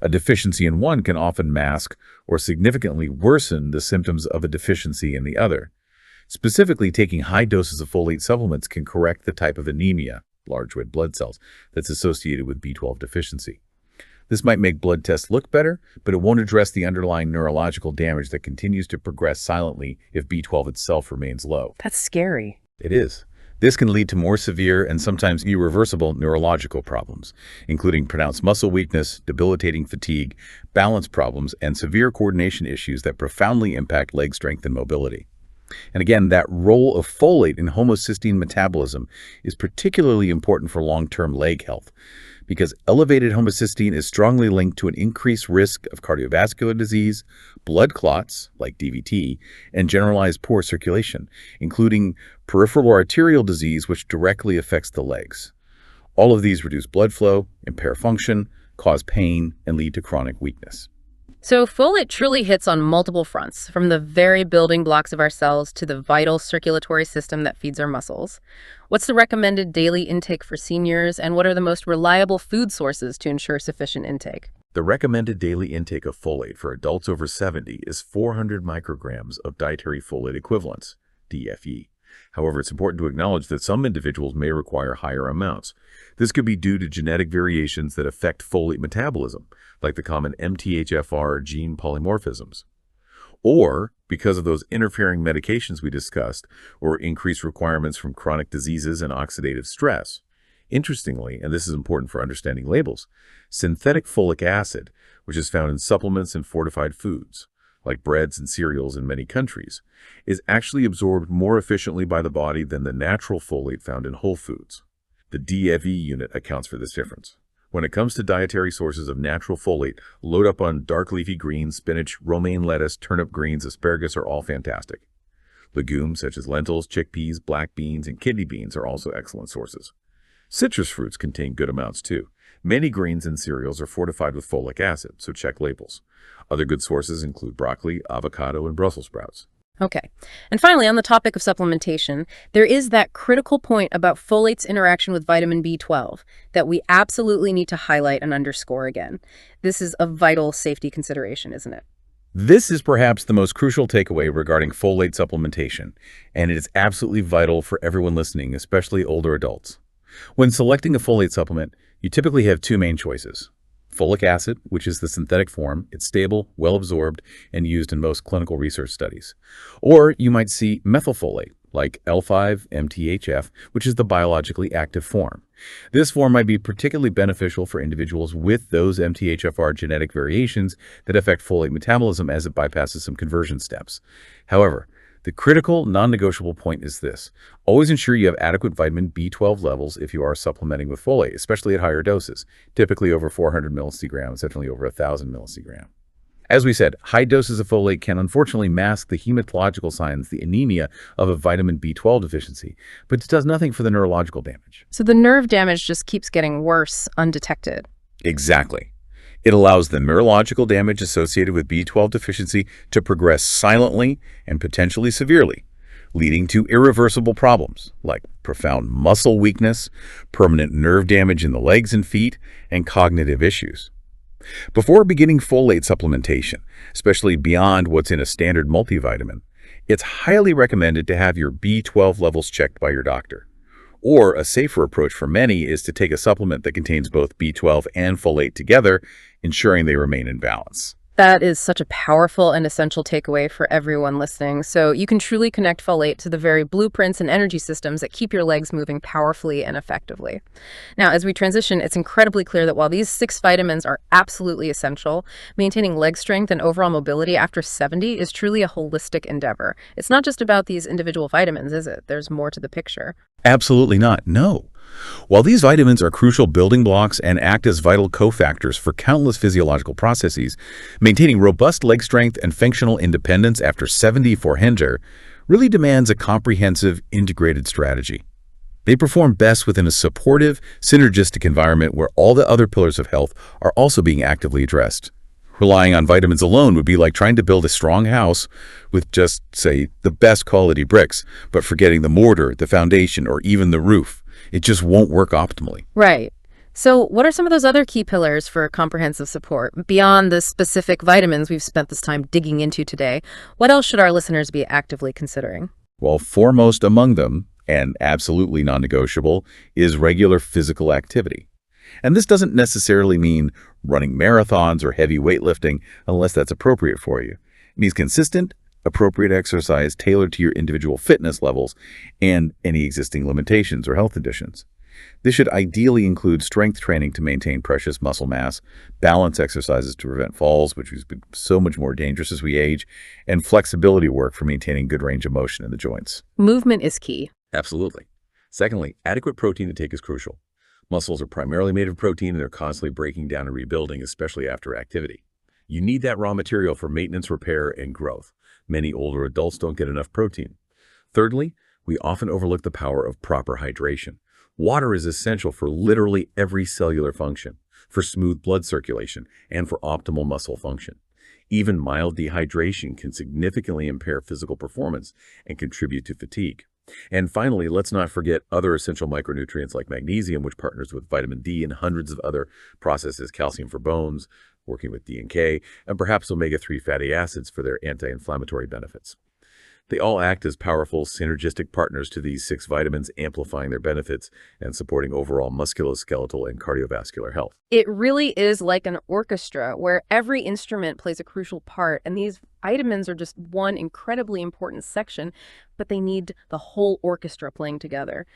A deficiency in one can often mask or significantly worsen the symptoms of a deficiency in the other. Specifically, taking high doses of folate supplements can correct the type of anemia, large red blood cells, that's associated with B12 deficiency. This might make blood tests look better, but it won't address the underlying neurological damage that continues to progress silently if B12 itself remains low. That's scary. It is. This can lead to more severe and sometimes irreversible neurological problems, including pronounced muscle weakness, debilitating fatigue, balance problems, and severe coordination issues that profoundly impact leg strength and mobility. And again, that role of folate in homocysteine metabolism is particularly important for long-term leg health, because elevated homocysteine is strongly linked to an increased risk of cardiovascular disease, blood clots, like DVT, and generalized poor circulation, including peripheral arterial disease, which directly affects the legs. All of these reduce blood flow, impair function, cause pain, and lead to chronic weakness. So folate truly hits on multiple fronts, from the very building blocks of our cells to the vital circulatory system that feeds our muscles. What's the recommended daily intake for seniors, and what are the most reliable food sources to ensure sufficient intake? The recommended daily intake of folate for adults over 70 is 400 micrograms of dietary folate equivalents, DFE. However, it's important to acknowledge that some individuals may require higher amounts. This could be due to genetic variations that affect folate metabolism, like the common MTHFR gene polymorphisms, or because of those interfering medications we discussed, or increased requirements from chronic diseases and oxidative stress. Interestingly, and this is important for understanding labels, synthetic folic acid, which is found in supplements and fortified foods, like breads and cereals in many countries, is actually absorbed more efficiently by the body than the natural folate found in whole foods. The DFE unit accounts for this difference. When it comes to dietary sources of natural folate, load up on dark leafy greens, spinach, romaine lettuce, turnip greens, asparagus are all fantastic. Legumes such as lentils, chickpeas, black beans, and kidney beans are also excellent sources. Citrus fruits contain good amounts too. Many greens and cereals are fortified with folic acid, so check labels. Other good sources include broccoli, avocado, and Brussels sprouts. Okay. And finally, on the topic of supplementation, there is that critical point about folate's interaction with vitamin B12 that we absolutely need to highlight and underscore again. This is a vital safety consideration, isn't it? This is perhaps the most crucial takeaway regarding folate supplementation, and it is absolutely vital for everyone listening, especially older adults. When selecting a folate supplement, you typically have two main choices. Folic acid, which is the synthetic form, it's stable, well-absorbed, and used in most clinical research studies. Or you might see methylfolate, like L5-MTHF, which is the biologically active form. This form might be particularly beneficial for individuals with those MTHFR genetic variations that affect folate metabolism as it bypasses some conversion steps. However, the critical, non-negotiable point is this. Always ensure you have adequate vitamin B12 levels if you are supplementing with folate, especially at higher doses, typically over 400 millisigrams, definitely over 1,000 millisigrams. As we said, high doses of folate can unfortunately mask the hematological signs, the anemia of a vitamin B12 deficiency, but it does nothing for the neurological damage. So the nerve damage just keeps getting worse undetected. Exactly. It allows the neurological damage associated with B12 deficiency to progress silently and potentially severely, leading to irreversible problems like profound muscle weakness, permanent nerve damage in the legs and feet, and cognitive issues. Before beginning folate supplementation, especially beyond what's in a standard multivitamin, it's highly recommended to have your B12 levels checked by your doctor. Or a safer approach for many is to take a supplement that contains both B12 and folate together, ensuring they remain in balance. That is such a powerful and essential takeaway for everyone listening. So you can truly connect folate to the very blueprints and energy systems that keep your legs moving powerfully and effectively. Now, as we transition, it's incredibly clear that while these 6 vitamins are absolutely essential, maintaining leg strength and overall mobility after 70 is truly a holistic endeavor. It's not just about these individual vitamins, is it? There's more to the picture. Absolutely not. No. While these vitamins are crucial building blocks and act as vital cofactors for countless physiological processes, maintaining robust leg strength and functional independence after 70 for Hender really demands a comprehensive, integrated strategy. They perform best within a supportive, synergistic environment where all the other pillars of health are also being actively addressed. Relying on vitamins alone would be like trying to build a strong house with just, say, the best quality bricks, but forgetting the mortar, the foundation, or even the roof. It just won't work optimally. Right. So what are some of those other key pillars for comprehensive support? Beyond the specific vitamins we've spent this time digging into today, what else should our listeners be actively considering? Well, foremost among them, and absolutely non-negotiable, is regular physical activity. And this doesn't necessarily mean running marathons or heavy weightlifting unless that's appropriate for you. It means consistent, appropriate exercise tailored to your individual fitness levels and any existing limitations or health conditions. This should ideally include strength training to maintain precious muscle mass, balance exercises to prevent falls, which has been so much more dangerous as we age, and flexibility work for maintaining good range of motion in the joints. Movement is key. Absolutely. Secondly, adequate protein intake is crucial. Muscles are primarily made of protein and they're constantly breaking down and rebuilding, especially after activity. You need that raw material for maintenance, repair, and growth. Many older adults don't get enough protein. Thirdly, we often overlook the power of proper hydration. Water is essential for literally every cellular function. for smooth blood circulation and for optimal muscle function. Even mild dehydration can significantly impair physical performance and contribute to fatigue. And finally, let's not forget other essential micronutrients like magnesium, which partners with vitamin D and hundreds of other processes, calcium for bones, working with D and K, and perhaps omega-3 fatty acids for their anti-inflammatory benefits. They all act as powerful synergistic partners to these 6 vitamins, amplifying their benefits and supporting overall musculoskeletal and cardiovascular health. It really is like an orchestra where every instrument plays a crucial part, and these vitamins are just one incredibly important section, but they need the whole orchestra playing together.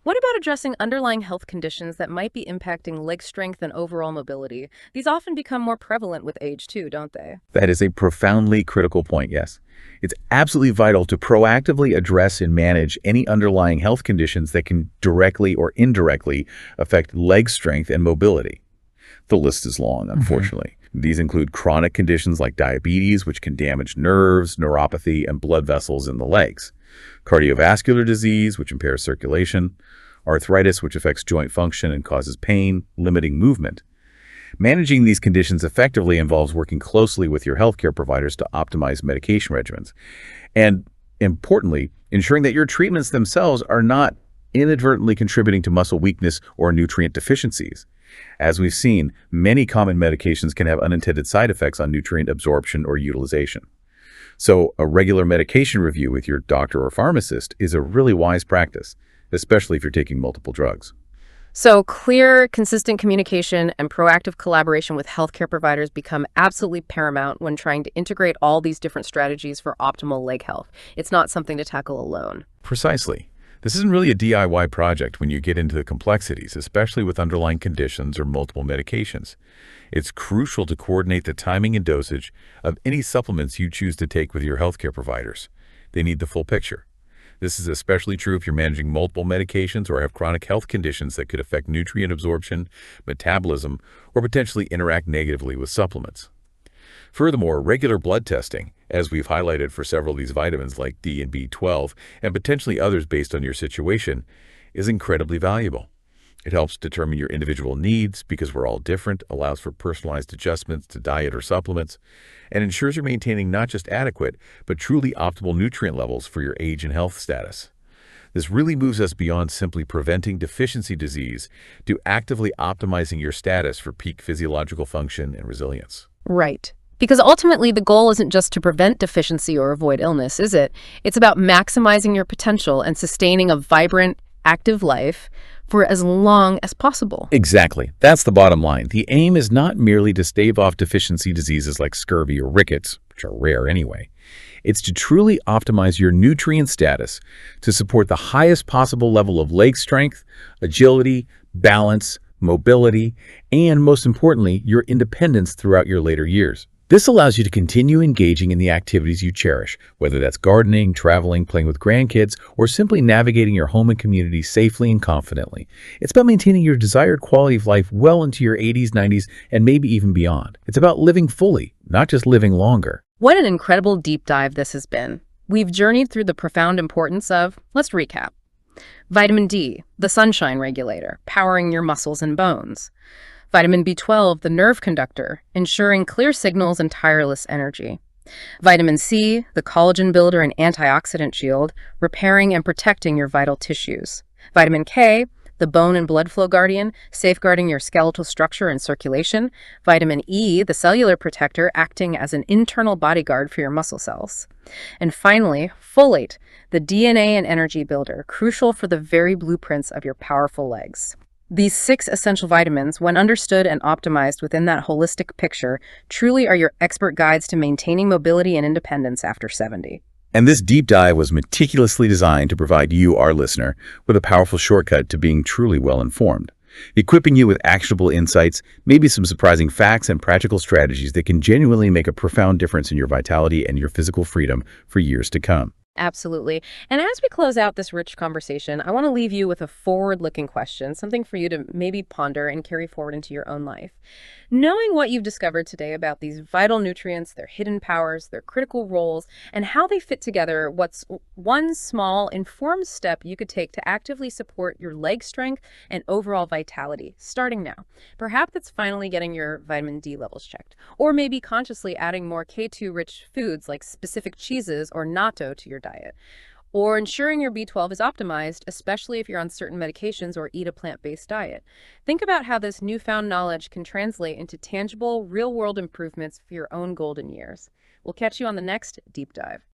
What about addressing underlying health conditions that might be impacting leg strength and overall mobility? These often become more prevalent with age too, don't they? That is a profoundly critical point, yes. It's absolutely vital to proactively address and manage any underlying health conditions that can directly or indirectly affect leg strength and mobility. The list is long, unfortunately. These include chronic conditions like diabetes, which can damage nerves, neuropathy, and blood vessels in the legs; cardiovascular disease, which impairs circulation; arthritis, which affects joint function and causes pain, limiting movement. Managing these conditions effectively involves working closely with your healthcare providers to optimize medication regimens. And importantly, ensuring that your treatments themselves are not inadvertently contributing to muscle weakness or nutrient deficiencies. As we've seen, many common medications can have unintended side effects on nutrient absorption or utilization. So a regular medication review with your doctor or pharmacist is a really wise practice, especially if you're taking multiple drugs. So clear, consistent communication and proactive collaboration with healthcare providers become absolutely paramount when trying to integrate all these different strategies for optimal leg health. It's not something to tackle alone. Precisely. This isn't really a DIY project when you get into the complexities, especially with underlying conditions or multiple medications. It's crucial to coordinate the timing and dosage of any supplements you choose to take with your healthcare providers. They need the full picture. This is especially true if you're managing multiple medications or have chronic health conditions that could affect nutrient absorption, metabolism, or potentially interact negatively with supplements. Furthermore, regular blood testing, as we've highlighted for several of these vitamins like D and B12, and potentially others based on your situation, is incredibly valuable. It helps determine your individual needs because we're all different, allows for personalized adjustments to diet or supplements, and ensures you're maintaining not just adequate, but truly optimal nutrient levels for your age and health status. This really moves us beyond simply preventing deficiency disease to actively optimizing your status for peak physiological function and resilience. Right. Because ultimately, the goal isn't just to prevent deficiency or avoid illness, is it? It's about maximizing your potential and sustaining a vibrant, active life for as long as possible. Exactly. That's the bottom line. The aim is not merely to stave off deficiency diseases like scurvy or rickets, which are rare anyway. It's to truly optimize your nutrient status to support the highest possible level of leg strength, agility, balance, mobility, and most importantly, your independence throughout your later years. This allows you to continue engaging in the activities you cherish, whether that's gardening, traveling, playing with grandkids, or simply navigating your home and community safely and confidently. It's about maintaining your desired quality of life well into your 80s, 90s, and maybe even beyond. It's about living fully, not just living longer. What an incredible deep dive this has been. We've journeyed through the profound importance of, let's recap. Vitamin D, the sunshine regulator, powering your muscles and bones. Vitamin B12, the nerve conductor, ensuring clear signals and tireless energy. Vitamin C, the collagen builder and antioxidant shield, repairing and protecting your vital tissues. Vitamin K, the bone and blood flow guardian, safeguarding your skeletal structure and circulation. Vitamin E, the cellular protector, acting as an internal bodyguard for your muscle cells. And finally, folate, the DNA and energy builder, crucial for the very blueprints of your powerful legs. These 6 essential vitamins, when understood and optimized within that holistic picture, truly are your expert guides to maintaining mobility and independence after 70. And this deep dive was meticulously designed to provide you, our listener, with a powerful shortcut to being truly well-informed, equipping you with actionable insights, maybe some surprising facts and practical strategies that can genuinely make a profound difference in your vitality and your physical freedom for years to come. Absolutely. And as we close out this rich conversation, I want to leave you with a forward-looking question, something for you to maybe ponder and carry forward into your own life. Knowing what you've discovered today about these vital nutrients, their hidden powers, their critical roles, and how they fit together, what's one small, informed step you could take to actively support your leg strength and overall vitality, starting now? Perhaps it's finally getting your vitamin D levels checked, or maybe consciously adding more K2-rich foods like specific cheeses or natto to your diet, or ensuring your B12 is optimized, especially if you're on certain medications or eat a plant-based diet. Think about how this newfound knowledge can translate into tangible, real-world improvements for your own golden years. We'll catch you on the next Deep Dive.